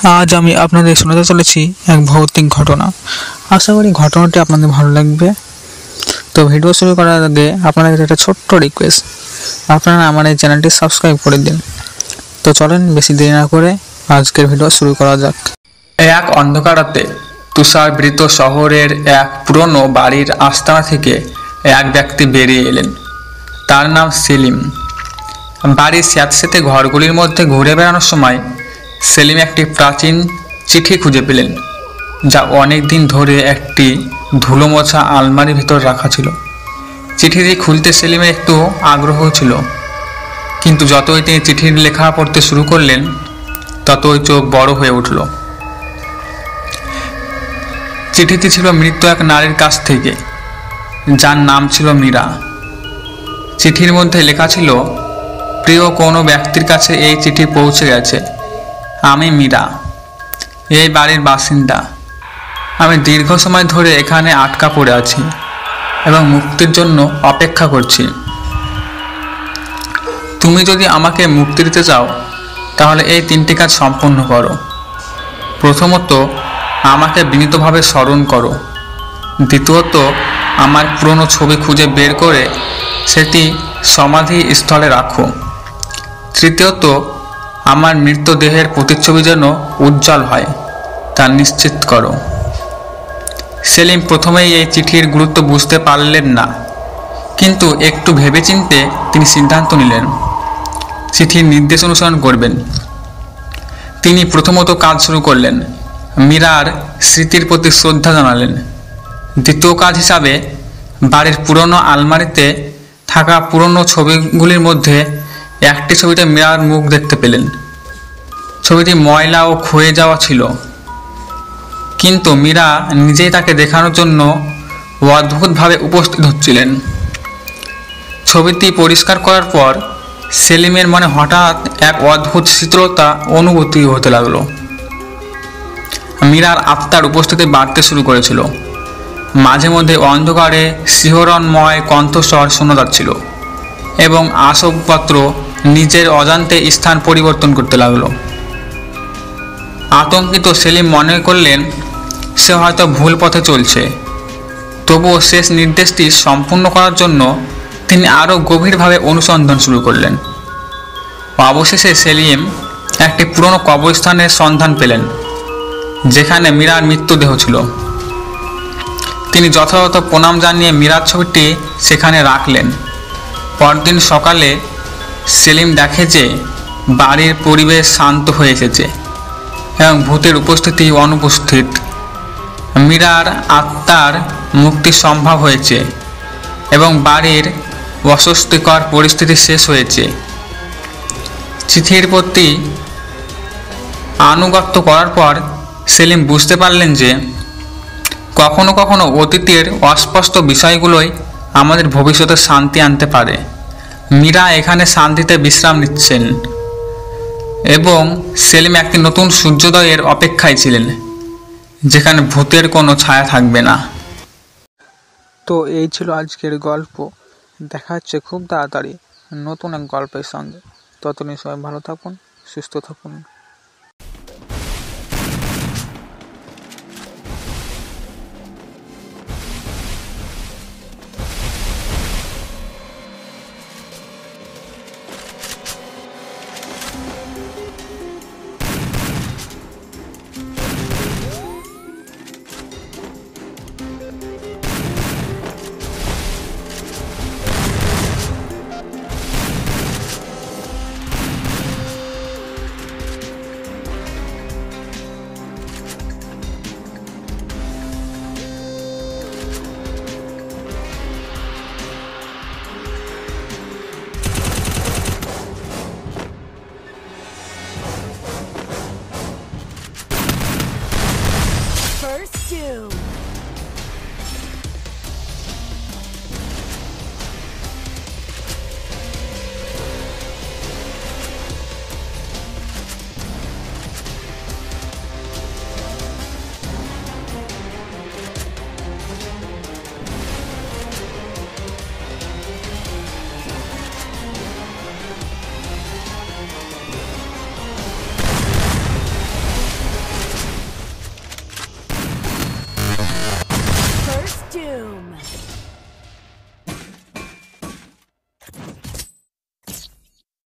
আজ আমি আপনাদের শোনাতে চলেছি এক ভৌতিক ঘটনা। আশা করি ঘটনাটি আপনাদের ভালো লাগবে। তো ভিডিও শুরু করার আগে আপনাদের কাছে একটা ছোট্ট রিকোয়েস্ট, আপনারা আমার এই চ্যানেলটি সাবস্ক্রাইব করে দিন। তো চলেন বেশি দেরি না করে আজকের ভিডিও শুরু করা যাক। এক অন্ধকার রাতে তুষারবৃত শহরের এক পুরনো বাড়ির আস্তানা থেকে এক ব্যক্তি বেরিয়ে এলেন। তার নাম সেলিম। বাড়ির স্যাঁতস্যাঁতে ঘরগুলির মধ্যে ঘুরে বেড়ানোর সময় সেলিম একটি প্রাচীন চিঠি খুঁজে পেলেন, যা অনেক দিন ধরে একটি ধুলো মোছা আলমারির ভিতর রাখা ছিল। চিঠিটি খুলতে সেলিমের একটু আগ্রহ ছিল, কিন্তু যতই তিনি চিঠির লেখা পড়তে শুরু করলেন ততই চোখ বড় হয়ে উঠল। চিঠিটি ছিল মৃত এক নারীর কাছ থেকে, যার নাম ছিল মীরা। চিঠির মধ্যে লেখা ছিল, প্রিয় কোনো ব্যক্তির কাছে এই চিঠি পৌঁছে গেছে। আমি মীরা, এই বাড়ির বাসিন্দা। আমি দীর্ঘ সময় ধরে এখানে আটকা পড়ে আছি এবং মুক্তির জন্য অপেক্ষা করছি। তুমি যদি আমাকে মুক্তি দিতে চাও তাহলে এই তিনটি কাজ সম্পন্ন করো। প্রথমত, আমাকে বিনীতভাবে স্মরণ করো। দ্বিতীয়ত, আমার পুরনো ছবি খুঁজে বের করে সেটি সমাধি স্থলে রাখো। তৃতীয়ত, আমার মৃতদেহের প্রতিচ্ছবি যেন উজ্জ্বল হয় তা নিশ্চিত করো। সেলিম প্রথমেই এই চিঠির গুরুত্ব বুঝতে পারলেন না, কিন্তু একটু ভেবেচিন্তে তিনি সিদ্ধান্ত নিলেন চিঠির নির্দেশ অনুসরণ করবেন। তিনি প্রথমত কাজ শুরু করলেন, মীরার স্মৃতির প্রতি শ্রদ্ধা জানালেন। দ্বিতীয় কাজ হিসাবে বাড়ির পুরনো আলমারিতে থাকা পুরনো ছবিগুলির মধ্যে একটি ছবিতে মীরার মুখ দেখতে পেলেন। ছবিটি ময়লা ও ক্ষয়ে যাওয়া ছিল, কিন্তু মীরা নিজেই তাকে দেখানোর জন্য অদ্ভুতভাবে উপস্থিত হচ্ছিলেন। ছবিটি পরিষ্কার করার পর সেলিমের মনে হঠাৎ এক অদ্ভুত শীতলতা অনুভূতি হতে লাগলো। মীরার আত্মার উপস্থিতি বাড়তে শুরু করেছিল। মাঝে মধ্যে অন্ধকারে শিহরণময় কণ্ঠস্বর শোনা যাচ্ছিল এবং আসবাবপত্র নিজের অজান্তে স্থান পরিবর্তন করতে লাগলো। আতঙ্কিত সেলিম মনে করলেন সে হয়তো ভুল পথে চলছে। তবুও শেষ নির্দেশটি সম্পূর্ণ করার জন্য তিনি আরও গভীরভাবে অনুসন্ধান শুরু করলেন। অবশেষে সেলিম একটি পুরনো কবরস্থানের সন্ধান পেলেন, যেখানে মীরার মৃতদেহ ছিল। তিনি যথাযথ প্রণাম জানিয়ে মীরার ছবিটি সেখানে রাখলেন। পরদিন সকালে সেলিম দেখে যে বাড়ির পরিবেশ শান্ত হয়ে এসেছে এবং ভূতের উপস্থিতি অনুপস্থিত। মীরার আত্মার মুক্তি সম্ভব হয়েছে এবং বাড়ির অস্বস্তিকর পরিস্থিতি শেষ হয়েছে। চিঠির প্রতি আনুগত্য করার পর সেলিম বুঝতে পারলেন যে কখনো কখনো অতীতের অস্পষ্ট বিষয়গুলোই আমাদের ভবিষ্যতে শান্তি আনতে পারে। মীরা এখানে শান্তিতে বিশ্রাম নিচ্ছেন এবং সেলিম একটি নতুন সূর্যোদয়ের অপেক্ষায় ছিলেন, যেখানে ভূতের কোনো ছায়া থাকবে না। তো এই ছিল আজকের গল্প। দেখা হচ্ছে খুব তাড়াতাড়ি নতুন এক গল্পের সঙ্গে। ততদিন সবাই ভালো থাকুন, সুস্থ থাকুন। Doom.